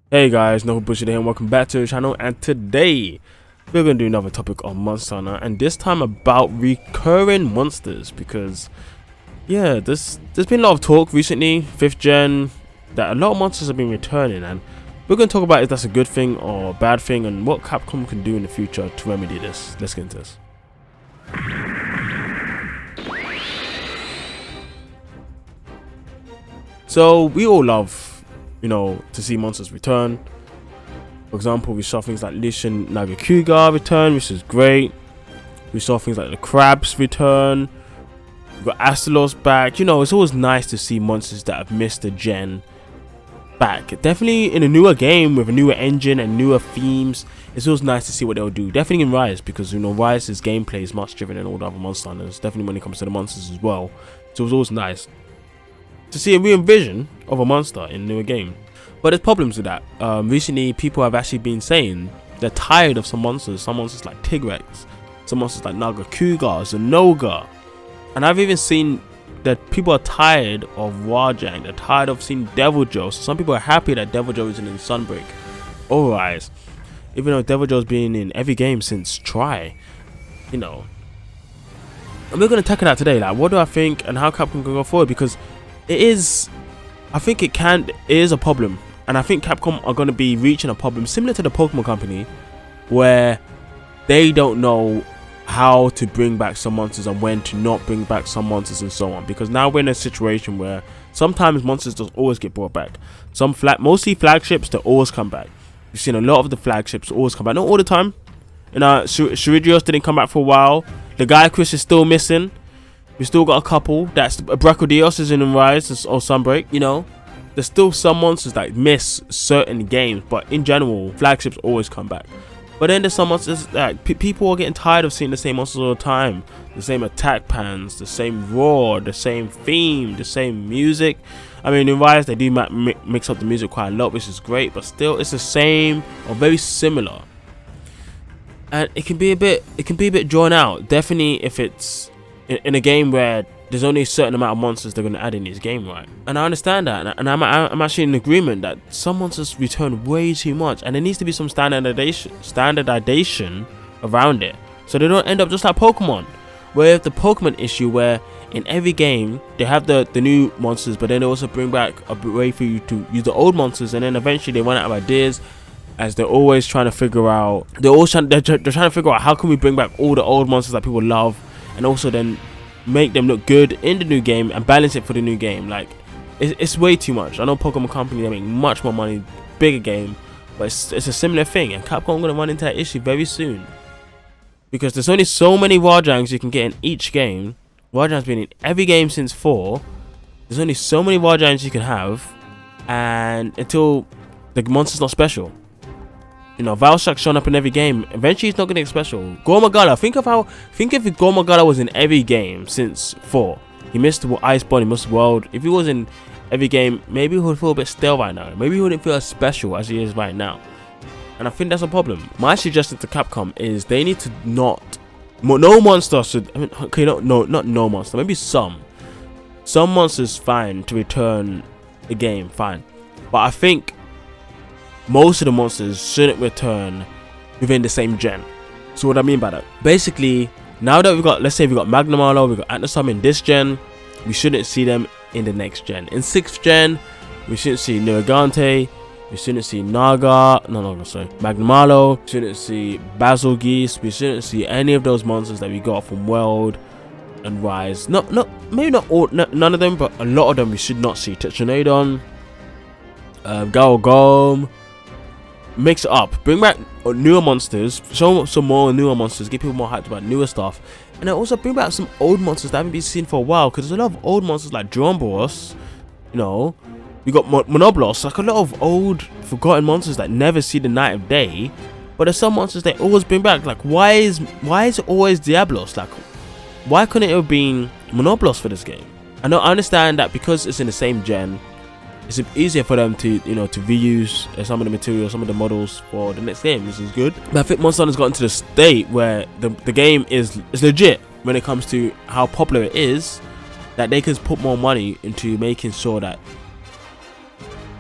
Hey guys, Noble Bushy here and welcome back to the channel, and today we're going to do another topic on Monster Hunter, and this time about recurring monsters, because yeah, there's been a lot of talk recently, 5th gen, that a lot of monsters have been returning, and we're going to talk about if that's a good thing or a bad thing and what Capcom can do in the future to remedy this. Let's get into this. So we all love, to see monsters return. For example, we saw things like Lishin Nagakuga return, which is great. We saw things like the crabs return. We got Astalos back. It's always nice to see monsters that have missed a gen back. Definitely in a newer game with a newer engine and newer themes. It's always nice to see what they'll do. Definitely in Rise, because Rise's gameplay is much different than all the other Monster Hunters. Definitely when it comes to the monsters as well. So it was always nice to see a re-envision of a monster in a newer game. But there's problems with that. Recently, people have actually been saying they're tired of some monsters like Tigrex, some monsters like Nagakuga, Zenoga. And I've even seen that people are tired of Wajang, they're tired of seeing Deviljho. So some people are happy that Deviljho isn't in Sunbreak or Rise, even though Deviljho's been in every game since Tri, And we're going to tackle that today, like what do I think and how Capcom can go forward, because it is a problem, and I think Capcom are going to be reaching a problem similar to the Pokemon Company, where they don't know how to bring back some monsters and when to not bring back some monsters and so on, because now we're in a situation where sometimes monsters don't always get brought back. Mostly flagships, they always come back. We've seen a lot of the flagships always come back, not all the time. Shuridios didn't come back for a while. The Gaia Chris is still missing. We still got a couple. That's Brachydios is in Rise or Sunbreak. There's still some monsters that miss certain games, but in general, flagships always come back. But then there's some monsters that people are getting tired of seeing the same monsters all the time. The same attack pans, the same roar, the same theme, the same music. I mean, in Rise they do mix up the music quite a lot, which is great, but still it's the same or very similar. And it can be a bit drawn out. Definitely if it's in a game where there's only a certain amount of monsters they're going to add in this game, right? And I understand that, and I'm actually in agreement that some monsters return way too much, and there needs to be some standardization around it, so they don't end up just like Pokemon, where you have the Pokemon issue where in every game they have the new monsters, but then they also bring back a way for you to use the old monsters, and then eventually they run out of ideas, as they're always trying to figure out how can we bring back all the old monsters that people love, and also then make them look good in the new game and balance it for the new game. Like it's way too much. I know Pokemon Company, they make much more money, bigger game, but it's a similar thing, and Capcom gonna run into that issue very soon, because there's only so many Wajangs you can get in each game. Wajang's been in every game since 4. There's only so many Wajangs you can have, and until the monster's not special. Valshak's shown up in every game. Eventually, he's not going to get special. Gormagala. Think if Gormagala was in every game since 4. He missed the Iceborne, he missed the World. If he was in every game, maybe he would feel a bit stale right now. Maybe he wouldn't feel as special as he is right now. And I think that's a problem. My suggestion to Capcom is they need to no monster should. Not no monster. Maybe some monsters fine to return the game, fine. But I think most of the monsters shouldn't return within the same gen. So what I mean by that, basically, now that let's say we got Magnamalo, we got Atlasam in this gen, we shouldn't see them in the next gen. In 6th gen, we shouldn't see Nergante, we shouldn't see Magnamalo, we shouldn't see Basilgeuse, we shouldn't see any of those monsters that we got from World and Rise. Maybe not all, none of them, but a lot of them we should not see. Tetranadon, Galgom. Mix it up, bring back newer monsters, show some more newer monsters, get people more hyped about newer stuff, and then also bring back some old monsters that haven't been seen for a while, because there's a lot of old monsters like Dromboros, we got Monoblos, like a lot of old forgotten monsters that never see the light of day, but there's some monsters they always bring back. Like why is it always Diablos? Like why couldn't it have been Monoblos for this game? I understand that because it's in the same gen, it's easier for them to to reuse some of the material, some of the models for the next game. This is good. But I think Monster Hunter's gotten to the state where the game is legit when it comes to how popular it is, that they can put more money into making sure that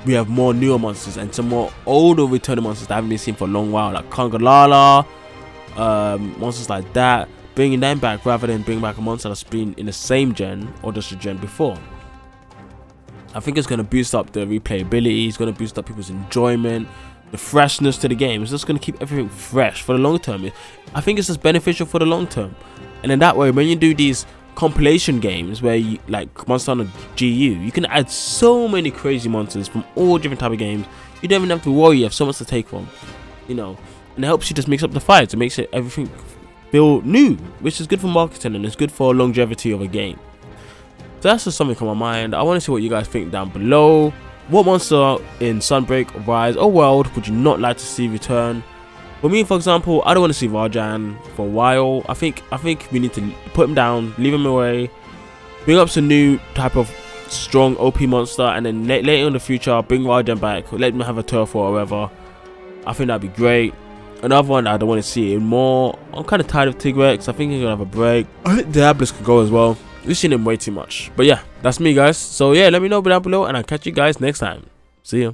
we have more newer monsters and some more older returning monsters that haven't been seen for a long while, like Congalala, monsters like that. Bringing them back rather than bringing back a monster that's been in the same gen or just a gen before. I think it's going to boost up the replayability, it's going to boost up people's enjoyment, the freshness to the game. It's just going to keep everything fresh for the long term. I think it's just beneficial for the long term. And in that way, when you do these compilation games where you like Monster Hunter GU, you can add so many crazy monsters from all different type of games. You don't even have to worry, you have so much to take from, you know. And it helps you just mix up the fights. It makes everything feel new, which is good for marketing and it's good for longevity of a game. So that's just something on my mind. I want to see what you guys think down below. What monster in Sunbreak, Rise, or World would you not like to see return? For me, for example, I don't want to see Rajan for a while. I think we need to put him down, leave him away, bring up some new type of strong OP monster, and then later in the future bring Rajan back, let him have a turf or whatever. I think that'd be great. Another one that I don't want to see it more. I'm kind of tired of Tigrex. I think he's gonna have a break. I think Diablos could go as well. We've seen him way too much. But yeah, that's me, guys. So yeah, let me know down below, and I'll catch you guys next time. See ya.